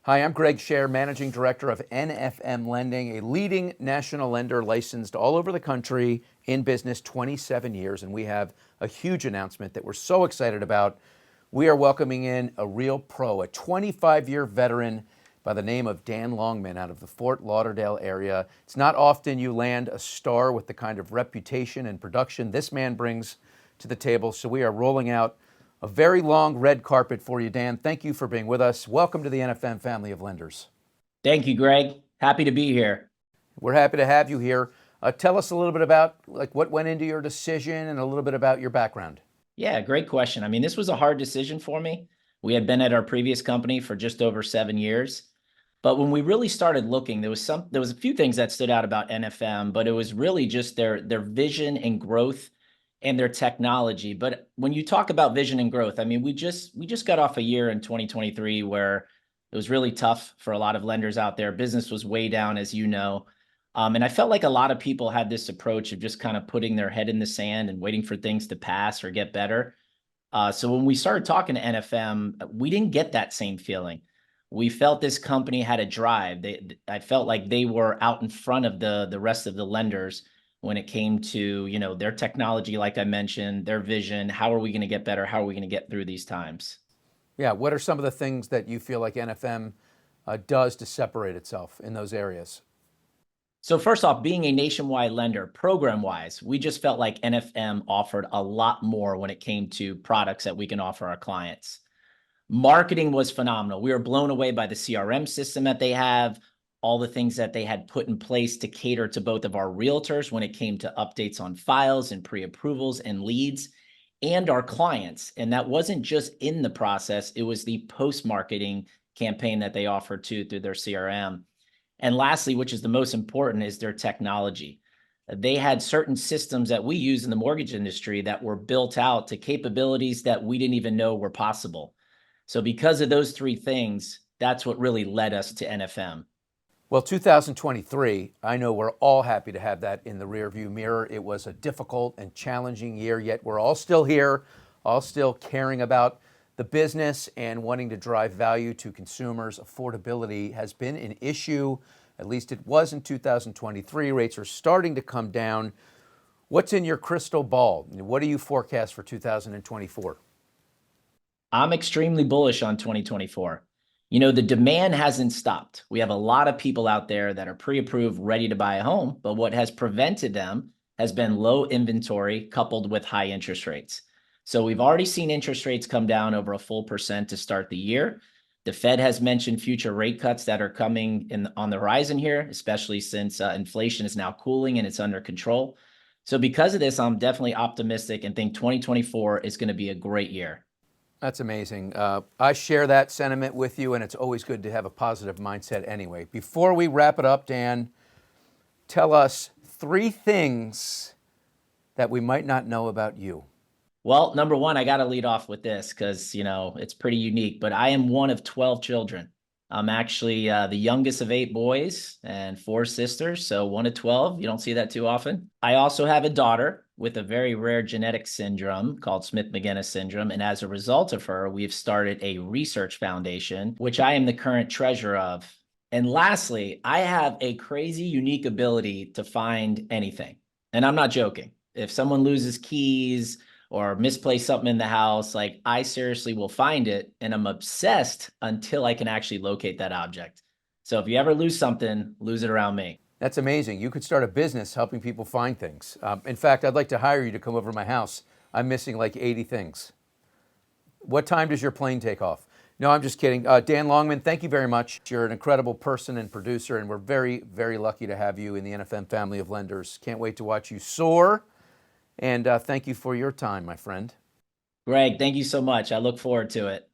Hi, I'm Greg Scher, Managing Director of NFM Lending, a leading national lender licensed all over the country, in business 27 years, and we have a huge announcement that we're so excited about. We are welcoming in a real pro, a 25-year veteran by the name of Dan Longman out of the Fort Lauderdale area. It's not often you land a star with the kind of reputation and production this man brings to the table, so we are rolling out a very long red carpet for you, Dan. Thank you for being with us. Welcome to the NFM family of lenders. Thank you, Greg. Happy to be here. We're happy to have you here. Tell us a little bit about what went into your decision and a little bit about your background. Yeah, great question. I mean, this was a hard decision for me. We had been at our previous company for just over 7 years. But when we really started looking, there was a few things that stood out about NFM, but it was really just their vision and growth and their technology. But when you talk about vision and growth, I mean, we just got off a year in 2023 where it was really tough for a lot of lenders out there. Business was way down, as you know. And I felt like a lot of people had this approach of just kind of putting their head in the sand and waiting for things to pass or get better. So when we started talking to NFM, we didn't get that same feeling. We felt this company had a drive. I felt like they were out in front of the rest of the lenders when it came to, their technology, like I mentioned, their vision. How are we going to get better? How are we going to get through these times? Yeah, what are some of the things that you feel like NFM does to separate itself in those areas? So first off, being a nationwide lender, program-wise, we just felt like NFM offered a lot more when it came to products that we can offer our clients. Marketing was phenomenal. We were blown away by the CRM system that they have, all the things that they had put in place to cater to both of our realtors when it came to updates on files and pre-approvals and leads, and our clients. And that wasn't just in the process, it was the post-marketing campaign that they offered too through their CRM. And lastly, which is the most important, is their technology. They had certain systems that we use in the mortgage industry that were built out to capabilities that we didn't even know were possible. So because of those three things, that's what really led us to NFM. Well, 2023, I know we're all happy to have that in the rearview mirror. It was a difficult and challenging year, yet we're all still here, all still caring about the business and wanting to drive value to consumers. Affordability has been an issue, at least it was in 2023. Rates are starting to come down. What's in your crystal ball? What do you forecast for 2024? I'm extremely bullish on 2024. The demand hasn't stopped. We have a lot of people out there that are pre-approved, ready to buy a home, but what has prevented them has been low inventory coupled with high interest rates. So we've already seen interest rates come down over a full percent to start the year. The Fed has mentioned future rate cuts that are coming on the horizon here, especially since inflation is now cooling and it's under control. So because of this, I'm definitely optimistic and think 2024 is going to be a great year. That's amazing. I share that sentiment with you, and it's always good to have a positive mindset anyway. Before we wrap it up, Dan, tell us 3 things that we might not know about you. Well, number one, I got to lead off with this because, it's pretty unique, but I am one of 12 children. I'm actually the youngest of 8 boys and 4 sisters, so 1 of 12. You don't see that too often. I also have a daughter with a very rare genetic syndrome called Smith-Magenis syndrome, and as a result of her, we've started a research foundation, which I am the current treasurer of. And lastly, I have a crazy unique ability to find anything, and I'm not joking. If someone loses keys or misplace something in the house, like I seriously will find it, and I'm obsessed until I can actually locate that object. So if you ever lose something, lose it around me. That's amazing. You could start a business helping people find things. In fact, I'd like to hire you to come over to my house. I'm missing like 80 things. What time does your plane take off? No, I'm just kidding. Dan Longman, thank you very much. You're an incredible person and producer, and we're very, very lucky to have you in the NFM family of lenders. Can't wait to watch you soar. And thank you for your time, my friend. Greg, thank you so much. I look forward to it.